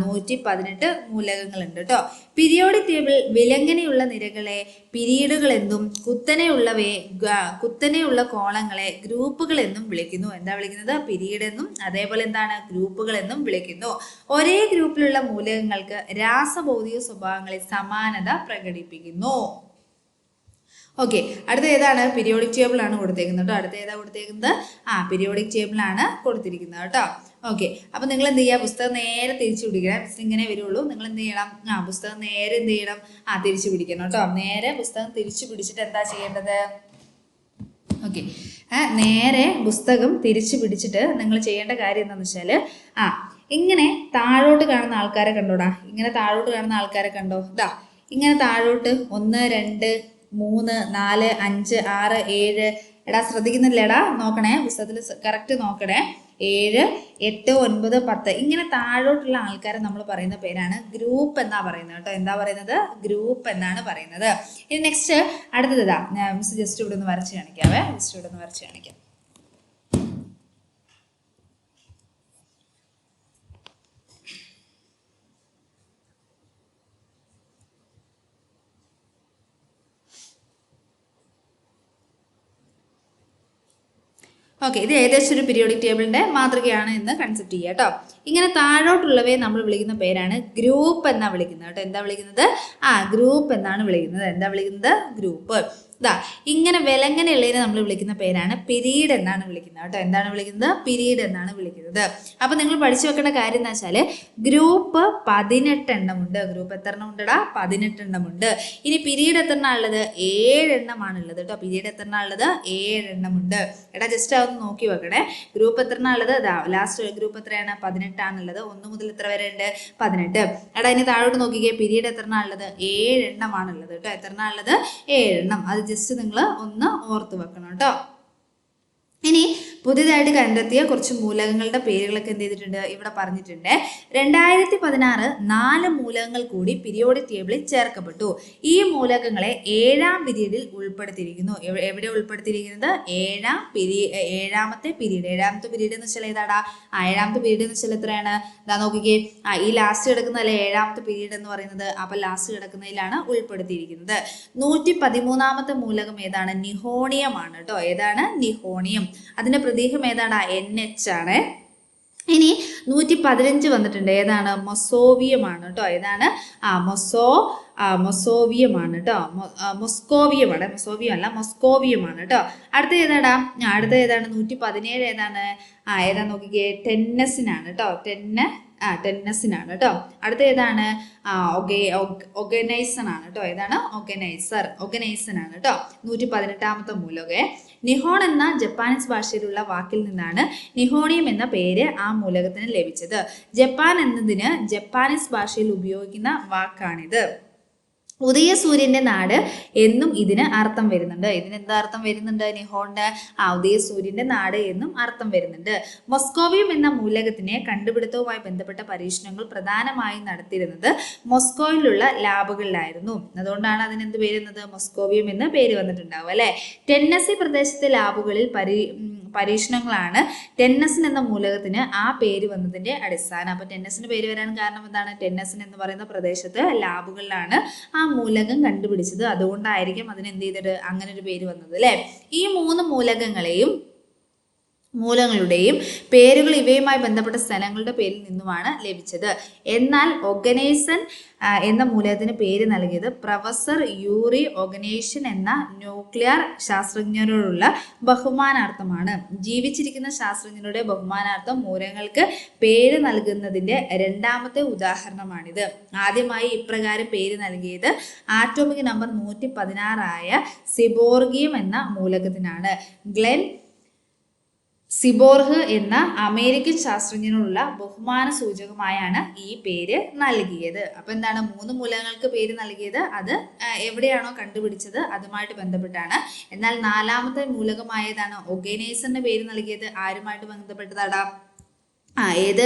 118 മൂലകങ്ങൾ ഉണ്ട് കേട്ടോ. പീരിയോഡിക് ടേബിൾ വിലങ്ങനെയുള്ള നിരകളെ പിരീഡുകൾ എന്നും കുത്തനെയുള്ള കോളങ്ങളെ ഗ്രൂപ്പുകൾ എന്നും വിളിക്കുന്നു. എന്താ വിളിക്കുന്നത്, പിരീഡ് എന്നും അതേപോലെ എന്താണ്, ഗ്രൂപ്പുകൾ എന്നും വിളിക്കുന്നു. ഒരേ ഗ്രൂപ്പിലുള്ള മൂലകങ്ങൾക്ക് രാസഭൗതിക സ്വഭാവങ്ങളിൽ സമാനത പ്രകടിപ്പിക്കുന്നു. ഓക്കെ, അടുത്ത ഏതാണ്, പീരിയോഡിക് ടേബിൾ ആണ് കൊടുത്തേക്കുന്നത് കേട്ടോ. അടുത്ത ഏതാ കൊടുത്തേക്കുന്നത്, പീരിയോഡിക് ടേബിൾ ആണ് കൊടുത്തിരിക്കുന്നത് കേട്ടോ. ഓക്കെ, അപ്പൊ നിങ്ങൾ എന്ത് ചെയ്യുക, പുസ്തകം നേരെ തിരിച്ചു പിടിക്കണം. ഇങ്ങനെ വരുള്ളൂ. നിങ്ങൾ എന്ത് ചെയ്യണം, പുസ്തകം നേരെ എന്ത് ചെയ്യണം, തിരിച്ചു പിടിക്കണം കേട്ടോ. നേരെ പുസ്തകം തിരിച്ചു പിടിച്ചിട്ട് എന്താ ചെയ്യേണ്ടത്, ഓക്കെ, നേരെ പുസ്തകം തിരിച്ചു പിടിച്ചിട്ട് നിങ്ങൾ ചെയ്യേണ്ട കാര്യം എന്താണെന്ന് വെച്ചാൽ ഇങ്ങനെ താഴോട്ട് കാണുന്ന ആൾക്കാരെ കണ്ടോടാ, ഇങ്ങനെ താഴോട്ട് കാണുന്ന ആൾക്കാരെ കണ്ടോ, ഇതാ ഇങ്ങനെ താഴോട്ട് 1 2 3 4 5 6 7. എടാ ശ്രദ്ധിക്കുന്നില്ലേടാ, നോക്കണേ, പുസ്തകത്തിൽ കറക്റ്റ് നോക്കണേ. 7 8 9 10 ഇങ്ങനെ താഴോട്ടുള്ള ആൾക്കാരെ നമ്മൾ പറയുന്ന പേരാണ് ഗ്രൂപ്പ് എന്നാ പറയുന്നത് കേട്ടോ. എന്താ പറയുന്നത്? ഗ്രൂപ്പ് എന്നാണ് പറയുന്നത്. ഇനി നെക്സ്റ്റ് അടുത്തത് ഇതാ, ഞാൻ മിസ് ജസ്റ്റ് ഇവിടെ ഒന്ന് വരച്ച് കാണിക്കാവേ. ജസ്റ്റ് ഇവിടെ ഒന്ന് വരച്ച് കാണിക്കാം. ഓക്കെ, ഇത് ഏകദേശം ഒരു പീരിയോഡിക് ടേബിളിന്റെ മാതൃകയാണ് എന്ന് കൺസെപ്റ്റ് ചെയ്യുക കേട്ടോ. ഇങ്ങനെ താഴോട്ടുള്ളവയെ നമ്മൾ വിളിക്കുന്ന പേരാണ് ഗ്രൂപ്പ് എന്നാ വിളിക്കുന്നത് കേട്ടോ. എന്താ വിളിക്കുന്നത്? ഗ്രൂപ്പ് എന്നാണ് വിളിക്കുന്നത്. എന്താ വിളിക്കുന്നത്? ഗ്രൂപ്പ്. ഇതാ ഇങ്ങനെ വിലങ്ങനെയുള്ളതിനെ നമ്മൾ വിളിക്കുന്ന പേരാണ് പിരീഡ് എന്നാണ് വിളിക്കുന്നത് കേട്ടോ. എന്താണ് വിളിക്കുന്നത്? പിരീഡ് എന്നാണ് വിളിക്കുന്നത്. അപ്പൊ നിങ്ങൾ പഠിച്ചു വെക്കേണ്ട കാര്യം എന്ന് വെച്ചാൽ ഗ്രൂപ്പ് 18 എണ്ണമുണ്ട്. ഗ്രൂപ്പ് എത്ര എണ്ണം ഉണ്ടടാ? 18 എണ്ണമുണ്ട്. ഇനി പിരീഡ് എത്ര എണ്ണം ഉള്ളത്? 7 എണ്ണമാണ് ഉള്ളത് കേട്ടോ. പിരീഡ് എത്ര എണ്ണം ഉള്ളത്? 7 എണ്ണമുണ്ട്. എടാ ജസ്റ്റ് അതൊന്ന് നോക്കി വെക്കണേ. ഗ്രൂപ്പ് എത്ര എണ്ണം ഉള്ളത്? ലാസ്റ്റ് ഗ്രൂപ്പ് എത്രയാണ്? 18 ആണുള്ളത്. 1 മുതൽ എത്ര വരെ ഉണ്ട്? 18. എടാ ഇനി താഴോട്ട് നോക്കിക്കേ, പിരീഡ് എത്ര എണ്ണം ഉള്ളത്? 7 എണ്ണമാണുള്ളത് കേട്ടോ. എത്ര എണ്ണം ഉള്ളത്? 7 എണ്ണം. അത് ജസ്റ്റ് നിങ്ങൾ ഒന്ന് ഓർത്ത് വെക്കണം കേട്ടോ. ഇനി പുതിയതായിട്ട് കണ്ടെത്തിയ കുറച്ച് മൂലകങ്ങളുടെ പേരുകളൊക്കെ എന്ത് ചെയ്തിട്ടുണ്ട്? ഇവിടെ പറഞ്ഞിട്ടുണ്ട്. 2016 4 മൂലകങ്ങൾ കൂടി പീരിയോഡിക് ടേബിളിൽ ചേർക്കപ്പെട്ടു. ഈ മൂലകങ്ങളെ 7ാം പീരീഡിൽ ഉൾപ്പെടുത്തിയിരിക്കുന്നു. എവിടെ ഉൾപ്പെടുത്തിയിരിക്കുന്നത്? 7ാമത്തെ പീരീഡ്. 7ാമത്തെ പീരീഡ് എന്ന് വെച്ചാൽ ഏതാടാ? 7ാമത്തെ പീരീഡ് എന്ന് വെച്ചാൽ എത്രയാണ്? ഇതാ നോക്കിക്കേ, ഈ ലാസ്റ്റ് കിടക്കുന്നതല്ലേ 7ാമത്തെ പീരീഡ് എന്ന് പറയുന്നത്. അപ്പൊ ലാസ്റ്റ് കിടക്കുന്നതിലാണ് ഉൾപ്പെടുത്തിയിരിക്കുന്നത്. 113ാമത്തെ മൂലകം ഏതാണ്? നിഹോണിയമാണ് കേട്ടോ. ഏതാണ്? നിഹോണിയം. അതിന്റെ പ്രതീകം ഏതാണ്? NH ആണ്. ഇനി 115 വന്നിട്ടുണ്ട്. ഏതാണ്? മൊസോവിയമാണ് കേട്ടോ. ഏതാണ്? മൊസോവിയമാണ് കേട്ടോ. മൊസ്കോവിയമാണ്. മൊസോവിയം അല്ല, മൊസ്കോവിയമാണ് കേട്ടോ. അടുത്ത ഏതാടാ? അടുത്ത ഏതാണ്? 117 ഏതാണ്? ഏതാ നോക്കിക്കേ, ടെന്നസിനാണ് കേട്ടോ. ടെന്നസിനാണ് കേട്ടോ. അടുത്ത ഏതാണ്? ഒഗനൈസൺ ആണ് കേട്ടോ. ഏതാണ്? ഒഗനൈസൺ ആണ് കേട്ടോ. 118ാമത്തെ മൂലകെ. നിഹോൺ എന്ന ജപ്പാനീസ് ഭാഷയിലുള്ള വാക്കിൽ നിന്നാണ് നിഹോണിയം എന്ന പേര് ആ മൂലകത്തിന് ലഭിച്ചത്. ജപ്പാൻ എന്നതിന് ജപ്പാനീസ് ഭാഷയിൽ ഉപയോഗിക്കുന്ന വാക്കാണിത്. ഉദയ സൂര്യന്റെ നാട് എന്നും ഇതിന് അർത്ഥം വരുന്നുണ്ട്. ഇതിന് എന്താ അർത്ഥം വരുന്നുണ്ട്? നിഹോണ്ട് ഉദയ സൂര്യന്റെ നാട് എന്നും അർത്ഥം വരുന്നുണ്ട്. മൊസ്കോവിയം എന്ന മൂലകത്തിനെ കണ്ടുപിടുത്തവുമായി ബന്ധപ്പെട്ട പരീക്ഷണങ്ങൾ പ്രധാനമായും നടത്തിയിരുന്നത് മോസ്കോയിലുള്ള ലാബുകളിലായിരുന്നു. അതുകൊണ്ടാണ് അതിന് എന്ത് പേരുന്നത്? മൊസ്കോവിയം എന്ന് പേര് വന്നിട്ടുണ്ടാവും അല്ലെ. ടെന്നസി പ്രദേശത്തെ ലാബുകളിൽ പരീക്ഷണങ്ങളാണ് ടെന്നസിൻ എന്ന മൂലകത്തിന് ആ പേര് വന്നതിന്റെ അടിസ്ഥാനം. അപ്പൊ ടെന്നസിന് പേര് വരാൻ കാരണം എന്താണ്? ടെന്നസിൻ എന്ന് പറയുന്ന പ്രദേശത്ത് ലാബുകളിലാണ് ആ മൂലകം കണ്ടുപിടിച്ചത്. അതുകൊണ്ടായിരിക്കും അതിന് എന്ത് ചെയ്തിട്ട് അങ്ങനെ ഒരു പേര് വന്നത് അല്ലെ. ഈ 3 മൂലങ്ങളുടെയും പേരുകൾ ഇവയുമായി ബന്ധപ്പെട്ട സ്ഥലങ്ങളുടെ പേരിൽ നിന്നുമാണ് ലഭിച്ചത്. എന്നാൽ ഒഗനൈസൺ എന്ന മൂലകത്തിന് പേര് നൽകിയത് പ്രൊഫസർ യൂറി ഒഗനേഷ്യൻ എന്ന ന്യൂക്ലിയർ ശാസ്ത്രജ്ഞരോടുള്ള ബഹുമാനാർത്ഥമാണ്. ജീവിച്ചിരിക്കുന്ന ശാസ്ത്രജ്ഞരുടെ ബഹുമാനാർത്ഥം മൂലകങ്ങൾക്ക് പേര് നൽകുന്നതിന്റെ 2ാമത്തെ ഉദാഹരണമാണിത്. ആദ്യമായി ഇപ്രകാരം പേര് നൽകിയത് ആറ്റോമിക് നമ്പർ 116 ആയ സിബോർഗിയം എന്ന മൂലകത്തിനാണ്. ഗ്ലെൻ സിബോർഗ് എന്ന അമേരിക്കൻ ശാസ്ത്രജ്ഞനോടുള്ള ബഹുമാന സൂചകമായാണ് ഈ പേര് നൽകിയത്. അപ്പൊ എന്താണ്? 3 മൂലകങ്ങൾക്ക് പേര് നൽകിയത് അത് എവിടെയാണോ കണ്ടുപിടിച്ചത് അതുമായിട്ട് ബന്ധപ്പെട്ടാണ്. എന്നാൽ 4ാമത്തെ മൂലകമായതാണ് ഒഗനൈസറിന്റെ പേര് നൽകിയത് ആരുമായിട്ട് ബന്ധപ്പെട്ടതാടാ? ഏത്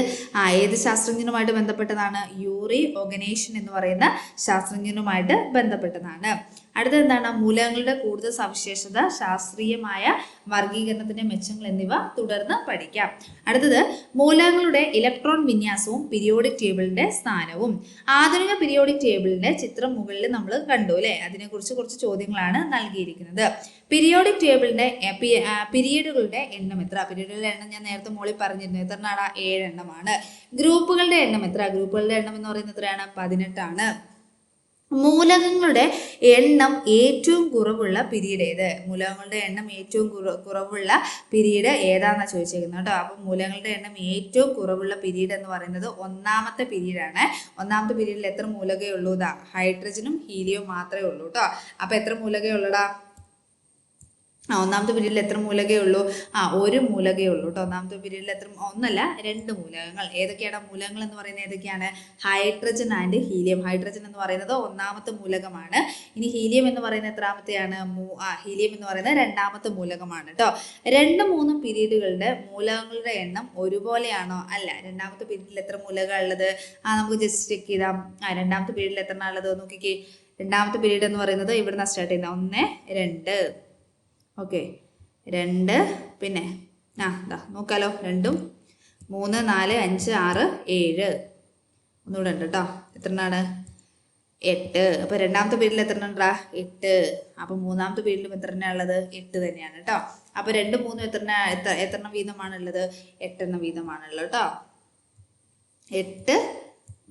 ശാസ്ത്രജ്ഞനുമായിട്ട് ബന്ധപ്പെട്ടതാണ്? യൂറി ഒഗനേഷ്യൻ എന്ന് പറയുന്ന ശാസ്ത്രജ്ഞനുമായിട്ട് ബന്ധപ്പെട്ടതാണ്. അടുത്തത് എന്താണ്? മൂലകങ്ങളുടെ കൂടുതൽ സവിശേഷത, ശാസ്ത്രീയമായ വർഗീകരണത്തിന്റെ മെച്ചങ്ങൾ എന്നിവ തുടർന്ന് പഠിക്കാം. അടുത്തത് മൂലകങ്ങളുടെ ഇലക്ട്രോൺ വിന്യാസവും പീരിയോഡിക് ടേബിളിന്റെ സ്ഥാനവും. ആധുനിക പീരിയോഡിക് ടേബിളിന്റെ ചിത്രം മുകളിൽ നമ്മൾ കണ്ടു അല്ലെ. അതിനെക്കുറിച്ച് കുറച്ച് ചോദ്യങ്ങളാണ് നൽകിയിരിക്കുന്നത്. പീരിയോഡിക് ടേബിളിന്റെ പീരീഡുകളുടെ എണ്ണം എത്ര? പീരീഡുകളുടെ എണ്ണം ഞാൻ നേരത്തെ മോളിൽ പറഞ്ഞിരുന്നു. എത്രയാണ്? 7 എണ്ണമാണ്. ഗ്രൂപ്പുകളുടെ എണ്ണം എത്ര? ഗ്രൂപ്പുകളുടെ എണ്ണം എന്ന് പറയുന്നത് എത്രയാണ്? 18 ആണ്. മൂലകങ്ങളുടെ എണ്ണം ഏറ്റവും കുറവുള്ള പീരീഡ് ഏത്? മൂലകങ്ങളുടെ എണ്ണം ഏറ്റവും കുറവുള്ള പീരീഡ് ഏതാണെന്നാ ചോദിച്ചേക്കുന്നത് കേട്ടോ. അപ്പം മൂലകങ്ങളുടെ എണ്ണം ഏറ്റവും കുറവുള്ള പീരീഡ് എന്ന് പറയുന്നത് 1ാമത്തെ പീരീഡാണ്. 1ാമത്തെ പീരീഡിൽ എത്ര മൂലകേ ഉള്ളൂ? ഹൈഡ്രജനും ഹീലിയവും മാത്രമേ ഉള്ളൂ കേട്ടോ. അപ്പൊ എത്ര മൂലകേ ഉള്ളൂടാ? ഒന്നാമത്തെ പീരീഡിൽ എത്ര മൂലകേ ഉള്ളൂ? ഒരു മൂലകേ ഉള്ളൂ കേട്ടോ. ഒന്നാമത്തെ പീരീഡിൽ ഒന്നല്ല 2 മൂലകങ്ങൾ. ഏതൊക്കെയാണ് മൂലകങ്ങൾ എന്ന് പറയുന്നത്? ഏതൊക്കെയാണ്? Hydrogen and helium. ഹൈഡ്രജൻ എന്ന് പറയുന്നത് ഒന്നാമത്തെ മൂലകമാണ്. ഇനി ഹീലിയം എന്ന് പറയുന്നത് എത്രാമത്തെയാണ്? ഹീലിയം എന്ന് പറയുന്നത് 2ാമത്തെ മൂലകമാണ് കേട്ടോ. 2, 3 പീരീഡുകളുടെ മൂലകങ്ങളുടെ എണ്ണം ഒരുപോലെയാണോ? അല്ല. 2ാമത്തെ പീരീഡിൽ എത്ര മൂലകമാണ് ഉള്ളത്? നമുക്ക് ജസ്റ്റ് ചെക്ക് ചെയ്താം. 2ാമത്തെ പീരീഡിൽ എത്ര ഉള്ളത് നോക്കിക്കേ. 2ാമത്തെ പീരീഡ് എന്ന് പറയുന്നത് ഇവിടുന്ന് സ്റ്റാർട്ട് ചെയ്യുന്നത് 1, 2. ഓക്കെ, 2. പിന്നെ നോക്കാലോ. 2, 3, 4, 5, 6, 7. ഒന്നുകൂടെ ഉണ്ട് കേട്ടോ. എത്രണ്ണാണ്? 8. അപ്പോൾ 2ാമത്തെ പീരീഡിൽ എത്ര ഉണ്ടാ? 8. അപ്പോൾ 3ാമത്തെ പീരീഡിലും എത്ര ഉള്ളത്? 8 തന്നെയാണ് കേട്ടോ. അപ്പോൾ 2, 3 എത്ര വീതമാണുള്ളത്? 8 വീതമാണുള്ളത് കേട്ടോ. 8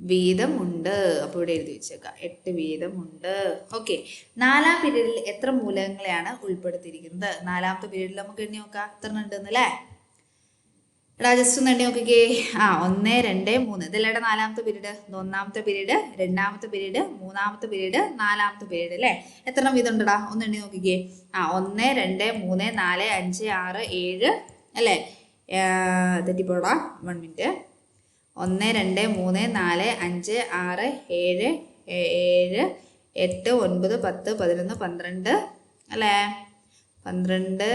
വീതമുണ്ട്. അപ്പോൾ ഇവിടെ എഴുതി വെച്ചേക്കാം, 8 വീതമുണ്ട്. ഓക്കെ, 4ാം പീരീഡിൽ എത്ര മൂലകങ്ങളെയാണ് ഉൾപ്പെടുത്തിയിരിക്കുന്നത്? 4ാമത്തെ പീരീഡിൽ നമുക്ക് എണ്ണി നോക്കാം എത്ര ഉണ്ടെന്ന് അല്ലേ. എടാ ജസ്റ്റ് ഒന്ന് എണ്ണി നോക്കിക്കേ. 1, 2, 3. ഇതല്ലേടെ 4ാമത്തെ പീരീഡ്. 1ാമത്തെ പീരീഡ്, 2ാമത്തെ പീരീഡ്, 3ാമത്തെ പീരീഡ്, 4ാമത്തെ പീരീഡ് അല്ലേ. എത്ര വീതം ഉണ്ടടാ? ഒന്ന് എണ്ണി നോക്കിക്കേ. 1, 2, 3, 4, 5, 6, 7 അല്ലേ. തെറ്റിപ്പോടാ, 1 മിനിറ്റ്. 1, 2, 3, 4, 5, 6, 7, 8, 9, 10, 11, 12 അല്ലേ. 12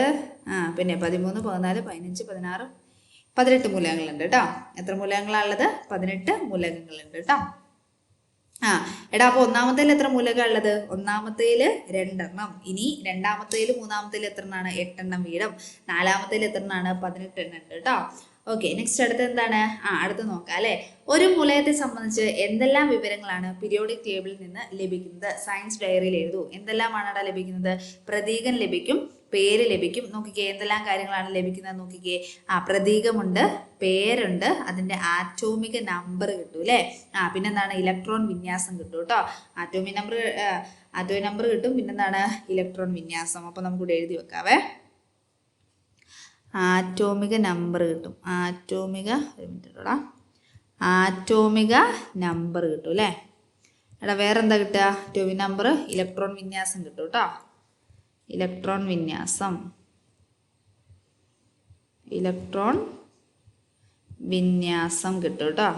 പിന്നെ 13, 14, 15, 16, 18 മൂലകങ്ങളുണ്ട് കേട്ടോ. എത്ര മൂലകങ്ങളാണുള്ളത്? 18 മൂലകങ്ങളുണ്ട് കേട്ടോ. എടാ അപ്പോൾ ഒന്നാമത്തേൽ എത്ര മൂലകം ഉള്ളത്? ഒന്നാമത്തേൽ 2 എണ്ണം. ഇനി 2ാമത്തേൽ 3ാമത്തേൽ എത്ര എണ്ണമാണ്? 8 എണ്ണം വീതം. 4ാമത്തേൽ എത്ര എണ്ണമാണ്? 18 എണ്ണം ഉണ്ട് കേട്ടോ. ഓക്കെ, നെക്സ്റ്റ് അടുത്ത് എന്താണ്? അടുത്ത് നോക്കാം അല്ലേ. ഒരു മൂലകത്തെ സംബന്ധിച്ച് എന്തെല്ലാം വിവരങ്ങളാണ് പീരിയോഡിക് ടേബിളിൽ നിന്ന് ലഭിക്കുന്നത്? സയൻസ് ഡയറിയിൽ എഴുതൂ. എന്തെല്ലാമാണ് അവിടെ ലഭിക്കുന്നത്? പ്രതീകം ലഭിക്കും, പേര് ലഭിക്കും. നോക്കിക്കേ എന്തെല്ലാം കാര്യങ്ങളാണ് ലഭിക്കുന്നത് നോക്കിക്കേ. പ്രതീകമുണ്ട്, പേരുണ്ട്, അതിൻ്റെ ആറ്റോമിക നമ്പർ കിട്ടും അല്ലേ. പിന്നെന്താണ്? ഇലക്ട്രോൺ വിന്യാസം കിട്ടും കേട്ടോ. ആറ്റോമിക് നമ്പർ കിട്ടും. പിന്നെന്താണ്? ഇലക്ട്രോൺ വിന്യാസം. അപ്പോൾ നമുക്കിവിടെ എഴുതി വെക്കാവേ. ആറ്റോമിക നമ്പർ കിട്ടും. ആറ്റോമിക നമ്പർ കിട്ടും അല്ലേ. എടാ വേറെന്താ കിട്ടുക? ആറ്റോമിക് നമ്പർ, ഇലക്ട്രോൺ വിന്യാസം കിട്ടും കേട്ടോ. ഇലക്ട്രോൺ വിന്യാസം കിട്ടും കേട്ടോ.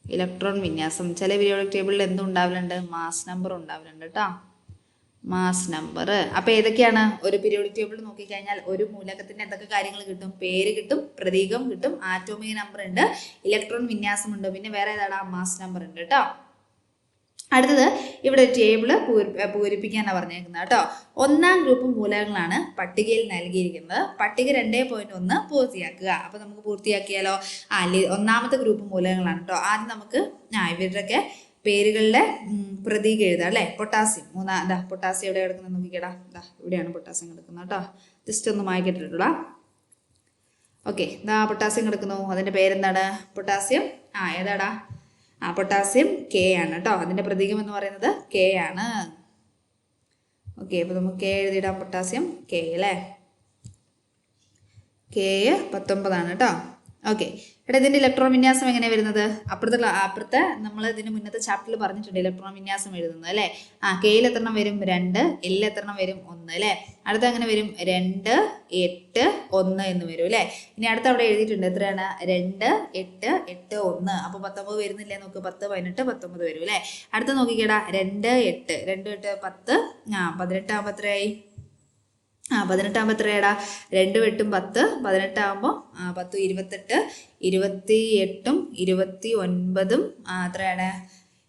ഇലക്ട്രോൺ വിന്യാസം. ചില പീരിയോഡിക് ടേബിളിൽ എന്തും ഉണ്ടാവലുണ്ട്? മാസ് നമ്പർ ഉണ്ടാവലുണ്ട് കേട്ടോ. Mass number. അപ്പോൾ ഏതൊക്കെയാണ്? ഒരു പീരിയോഡിക് ടേബിൾ നോക്കിക്കഴിഞ്ഞാൽ ഒരു മൂലകത്തിന് എന്തൊക്കെ കാര്യങ്ങൾ കിട്ടും? പേര് കിട്ടും, പ്രതീകം കിട്ടും, ആറ്റോമിക നമ്പർ ഉണ്ട്, ഇലക്ട്രോൺ വിന്യാസം ഉണ്ട്, പിന്നെ വേറെ ഏതാടാ? മാസ് നമ്പർ ഉണ്ട് കേട്ടോ. അടുത്തത് ഇവിടെ ടേബിള് പൂരിപ്പിക്കാനാണ് പറഞ്ഞേക്കുന്നത് കേട്ടോ. 1ാം ഗ്രൂപ്പ് മൂലകങ്ങളാണ് പട്ടികയിൽ നൽകിയിരിക്കുന്നത്. പട്ടിക 2.1 പൂർത്തിയാക്കുക. അപ്പോൾ നമുക്ക് പൂർത്തിയാക്കിയാലോ? 1ാമത്തെ ഗ്രൂപ്പ് മൂലകങ്ങളാണ് കേട്ടോ. ആദ്യം നമുക്ക് ഇവരുടെയൊക്കെ പേരുകളുടെ പ്രതീകം എഴുതാം അല്ലേ. പൊട്ടാസ്യം. പൊട്ടാസ്യം എവിടെ കിടക്കുന്നത് നോക്കിക്കേടാ. ഇവിടെയാണ് പൊട്ടാസ്യം കിടക്കുന്നത് കേട്ടോ. ജസ്റ്റ് ഒന്ന് മായ്ക്കിട്ടിട്ടുള്ള. ഓക്കെ, പൊട്ടാസ്യം കിടക്കുന്നു. അതിൻ്റെ പേരെന്താണ്? പൊട്ടാസ്യം ഏതാടാ? പൊട്ടാസ്യം K ആണ് കേട്ടോ. അതിൻ്റെ പ്രതീകം എന്ന് പറയുന്നത് K ആണ്. ഓക്കെ, അപ്പോൾ നമുക്ക് K എഴുതിയിടാം. പൊട്ടാസ്യം K അല്ലേ. K 19 ആണ് കേട്ടോ. ഓക്കെ, ഇവിടെ ഇതിൻ്റെ ഇലക്ട്രോൺ വിന്യാസം എങ്ങനെയാണ് വരുന്നത്? അപ്പുറത്തെ നമ്മൾ ഇതിന് മുന്നത്തെ ചാപ്റ്ററിൽ പറഞ്ഞിട്ടുണ്ട് ഇലക്ട്രോൺ വിന്യാസം എഴുതുന്നത് അല്ലേ. കെയിൽ എത്രണ്ണം വരും? 2. എല്ലിൽ എത്രണ്ണം വരും? 1 അല്ലേ. അടുത്ത എങ്ങനെ വരും? 2, 8, 1 എന്ന് വരും അല്ലേ. ഇനി അടുത്ത് അവിടെ എഴുതിയിട്ടുണ്ട് എത്രയാണ്? 2, 8, 8, 1. അപ്പോൾ 19 വരുന്നില്ലേ നോക്ക്. 10, 18, 19 വരും അല്ലേ. അടുത്ത നോക്കിക്കേടാ. 2, 8, 2, 8, 10. 18 ആകുമ്പോൾ എത്രയായി? 18 ആകുമ്പോൾ എത്രയാടാ? 2, 8, 10. 18 ആകുമ്പോൾ 10, 28, 28, 29. എത്രയാണ്?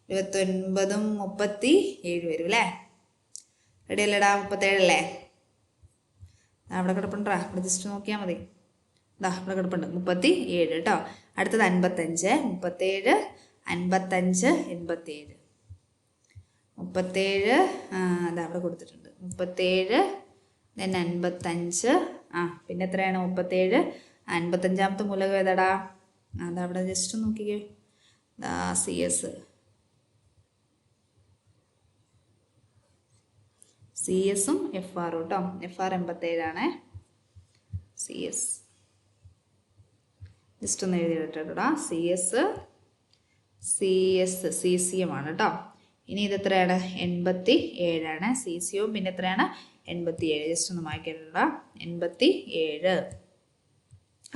29, 37 വരും അല്ലേ. റെഡി അല്ലേടാ? 37 അല്ലേ. അവിടെ കിടപ്പുണ്ടാ. ഇവിടെ ജസ്റ്റ് നോക്കിയാൽ മതി. ഇവിടെ കിടപ്പുണ്ട് 37 കേട്ടോ. അടുത്തത് 55, 37, 55, 87. 37 അവിടെ കൊടുത്തിട്ടുണ്ട്. 37, 55. പിന്നെ എത്രയാണ്? 37. 55ാമത്തെ മൂലകം ഏതാടാ? അവിടെ ജസ്റ്റ് നോക്കിക്കേ. CS. CS-ഉം FR-ഉം കേട്ടോ. FR 87 ആണ്. CS ജസ്റ്റ് ഒന്ന് എഴുതിയിട്ടാ. CS, CCM ആണ് കേട്ടോ. ഇനി ഇത് എത്രയാണ്? 87 സീസിയവും പിന്നെ എത്രയാണ്? 87. ജസ്റ്റ് ഒന്ന് മായ്ക്കേണ്ട. 87.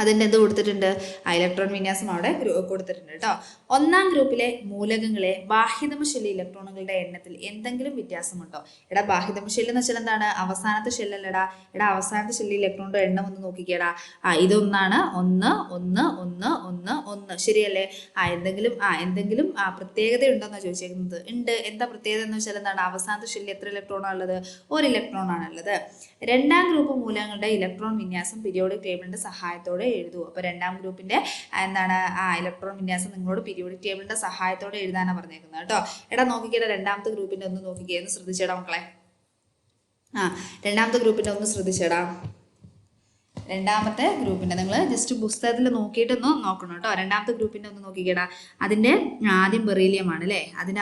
അതിൻ്റെ എന്ത് കൊടുത്തിട്ടുണ്ട്? ഇലക്ട്രോൺ വിന്യാസം അവിടെ കൊടുത്തിട്ടുണ്ട് കേട്ടോ. ഒന്നാം ഗ്രൂപ്പിലെ മൂലകങ്ങളെ ബാഹ്യതമശല്യ ഇലക്ട്രോണുകളുടെ എണ്ണത്തിൽ എന്തെങ്കിലും വ്യത്യാസമുണ്ടോ? എടാ ബാഹ്യതമശല്യം എന്ന് വെച്ചാൽ എന്താണ്? അവസാനത്തെ ഷെല്ലല്ലടാ. എടാ അവസാനത്തെ ഷെല്ലിൽ ഇലക്ട്രോണിന്റെ എണ്ണം ഒന്ന് നോക്കിക്കേടാ. ഇതൊന്നാണ്. 1 1 1 1 1. ശരിയല്ലേ? എന്തെങ്കിലും പ്രത്യേകത ഉണ്ടോന്നാണ് ചോദിച്ചേക്കുന്നത്. ഉണ്ട്. എന്താ പ്രത്യേകത എന്ന് വെച്ചാൽ എന്താണ്? അവസാനത്തെ ഷെല്ലിൽ എത്ര ഇലക്ട്രോണാണ് ഉള്ളത്? 1 ഇലക്ട്രോൺ ആണുള്ളത്. രണ്ടാം ഗ്രൂപ്പ് മൂലകങ്ങളുടെ ഇലക്ട്രോൺ വിന്യാസം പീരിയോഡിക് ടേബിളിന്റെ സഹായത്തോടെ എഴുതൂ. അപ്പൊ രണ്ടാം ഗ്രൂപ്പിന്റെ എന്താണ് ഇലക്ട്രോൺ വിന്യാസം നിങ്ങളോട് പീരിയോഡിക് ടേബിളിന്റെ സഹായത്തോടെ എഴുതാനാണ് പറഞ്ഞേക്കുന്നത് കേട്ടോ. എടാ നോക്കിക്കേടാ, രണ്ടാമത്തെ ഗ്രൂപ്പിന്റെ ഒന്ന് നോക്കിക്കേ, ഒന്ന് ശ്രദ്ധിച്ചേടാ മക്കളെ. രണ്ടാമത്തെ ഗ്രൂപ്പിന്റെ ഒന്ന് ശ്രദ്ധിച്ചേടാ. രണ്ടാമത്തെ ഗ്രൂപ്പിന്റെ നിങ്ങൾ ജസ്റ്റ് പുസ്തകത്തിൽ നോക്കിയിട്ടൊന്ന് നോക്കണം കേട്ടോ. രണ്ടാമത്തെ ഗ്രൂപ്പിന്റെ ഒന്ന് നോക്കിക്കേടാ. അതിന്റെ ആദ്യം ബെറീലിയം ആണ് അല്ലേ? അതിന്റെ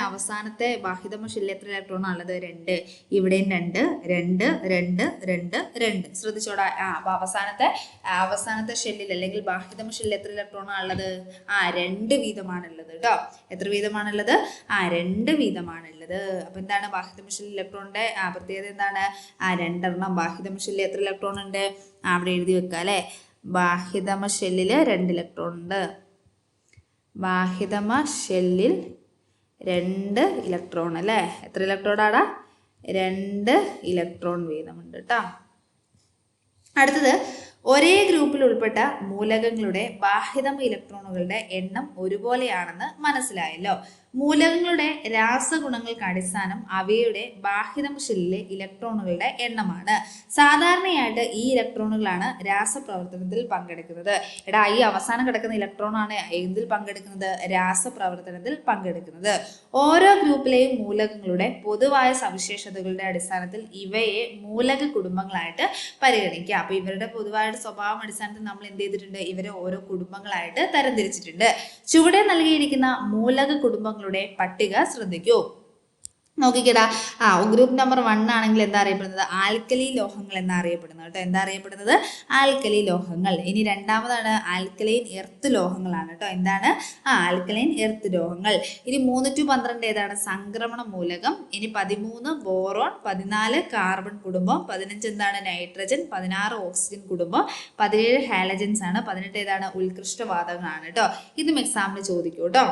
അവസാനത്തെ ബാഹ്യതമശല്യം എത്ര ഇലക്ട്രോൺ ആണുള്ളത്? 2. ഇവിടെയും 2 2 2 2 2. ശ്രദ്ധിച്ചോടാ. അപ്പൊ അവസാനത്തെ ഷെല്ലിൽ അല്ലെങ്കിൽ ബാഹ്യതമശല്യം എത്ര ഇലക്ട്രോൺ ആണുള്ളത്? 2 വീതമാണുള്ളത് കേട്ടോ. എത്ര വീതമാണുള്ളത്? 2 വീതമാണുള്ളത്. അപ്പൊ എന്താണ് ബാഹ്യതമശല്യ ഇലക്ട്രോണിന്റെ പ്രത്യേകത? എന്താണ്? 2 ബാഹ്യതമശല്യം എത്ര ഇലക്ട്രോൺ ഉണ്ട്? അവിടെ എഴുതി വെക്കുക അല്ലേ? ബാഹ്യതമ ഷെല്ലിൽ 2 ഇലക്ട്രോൺ ഉണ്ട്. ബാഹ്യതമ ഷെല്ലിൽ 2 ഇലക്ട്രോൺ അല്ലേ? എത്ര ഇലക്ട്രോൺ ആടാ? 2 ഇലക്ട്രോൺ വീതമുണ്ട് കേട്ടോ. അടുത്തത്, ഒരേ ഗ്രൂപ്പിൽ ഉൾപ്പെട്ട മൂലകങ്ങളുടെ ബാഹ്യതമ ഇലക്ട്രോണുകളുടെ എണ്ണം ഒരുപോലെയാണെന്ന് മനസ്സിലായല്ലോ. മൂലകങ്ങളുടെ രാസഗുണങ്ങൾക്ക് അടിസ്ഥാനം അവയുടെ ബാഹ്യതമ ഷെല്ലിലെ ഇലക്ട്രോണുകളുടെ എണ്ണമാണ്. സാധാരണയായിട്ട് ഈ ഇലക്ട്രോണുകളാണ് രാസപ്രവർത്തനത്തിൽ പങ്കെടുക്കുന്നത്. എടാ ഈ അവസാനം കിടക്കുന്ന ഇലക്ട്രോൺ ആണ് എന്തിൽ പങ്കെടുക്കുന്നത്? രാസപ്രവർത്തനത്തിൽ പങ്കെടുക്കുന്നത്. ഓരോ ഗ്രൂപ്പിലെയും മൂലകങ്ങളുടെ പൊതുവായ സവിശേഷതകളുടെ അടിസ്ഥാനത്തിൽ ഇവയെ മൂലക കുടുംബങ്ങളായിട്ട് പരിഗണിക്കുക. അപ്പൊ ഇവരുടെ പൊതുവായ സ്വഭാവം അടിസ്ഥാനത്തിൽ നമ്മൾ എന്ത് ചെയ്തിട്ടുണ്ട്? ഇവരെ ഓരോ കുടുംബങ്ങളായിട്ട് തരംതിരിച്ചിട്ടുണ്ട്. ചുവടെ നൽകിയിരിക്കുന്ന മൂലക കുടുംബങ്ങളുടെ പട്ടിക ശ്രദ്ധിക്കൂ. നോക്കിക്കടാ. ഗ്രൂപ്പ് നമ്പർ 1 ആണെങ്കിൽ എന്താ അറിയപ്പെടുന്നത്? ആൽക്കലി ലോഹങ്ങൾ എന്നാ അറിയപ്പെടുന്നത് കേട്ടോ. എന്താ അറിയപ്പെടുന്നത്? ആൽക്കലി ലോഹങ്ങൾ. ഇനി രണ്ടാമതാണ് ആൽക്കലൈൻ എർത്ത് ലോഹങ്ങളാണ് കേട്ടോ. എന്താണ്? ആൽക്കലൈൻ എർത്ത് ലോഹങ്ങൾ. ഇനി 3 to 12 ഏതാണ്? സംക്രമണ മൂലകം. ഇനി 13 ബോറോൺ, 14 കാർബൺ കുടുംബം, 15 എന്താണ്? നൈട്രജൻ, 16 ഓക്സിജൻ കുടുംബം, 17 ഹാലജൻസ് ആണ്, 18 ഏതാണ്? ഉത്കൃഷ്ടവാതകങ്ങളാണ് കേട്ടോ. ഇതും എക്സാമിന് ചോദിക്കും കേട്ടോ.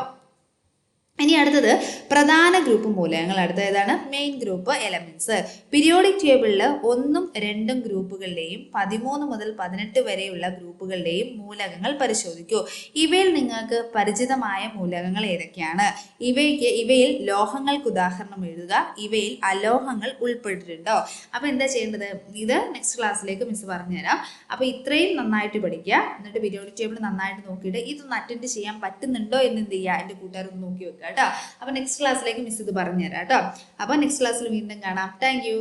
ഇനി അടുത്തത് പ്രധാന ഗ്രൂപ്പ് മൂലകങ്ങൾ. അടുത്ത ഏതാണ്? Main group elements. പീരിയോഡിക് ടേബിളിൽ 1ഉം 2ഉം ഗ്രൂപ്പുകളിലെയും 13 മുതൽ 18 വരെയുള്ള ഗ്രൂപ്പുകളിലെയും മൂലകങ്ങൾ പരിശോധിക്കൂ. ഇവയിൽ നിങ്ങൾക്ക് പരിചിതമായ മൂലകങ്ങൾ ഏതൊക്കെയാണ്? ഇവയിൽ ലോഹങ്ങൾക്ക് ഉദാഹരണം എഴുതുക. ഇവയിൽ അലോഹങ്ങൾ ഉൾപ്പെട്ടിട്ടുണ്ടോ? അപ്പൊ എന്താ ചെയ്യേണ്ടത്? ഇത് നെക്സ്റ്റ് ക്ലാസ്സിലേക്ക് മിസ് പറഞ്ഞുതരാം. അപ്പൊ ഇത്രയും നന്നായിട്ട് പഠിക്കുക. എന്നിട്ട് പീരിയോഡിക് ടേബിൾ നന്നായിട്ട് നോക്കിയിട്ട് ഇതൊന്ന് അറ്റൻഡ് ചെയ്യാൻ പറ്റുന്നുണ്ടോ എന്ന് എന്ത് ചെയ്യുക? എൻ്റെ കൂട്ടുകാരൊന്ന് നോക്കി വെക്കുക കേട്ടോ. അപ്പൊ നെക്സ്റ്റ് ക്ലാസ്സിലേക്ക് മിസ് ഇത് പറഞ്ഞുതരാം കേട്ടോ. അപ്പൊ നെക്സ്റ്റ് ക്ലാസ്സിൽ വീണ്ടും കാണാം. Thank you.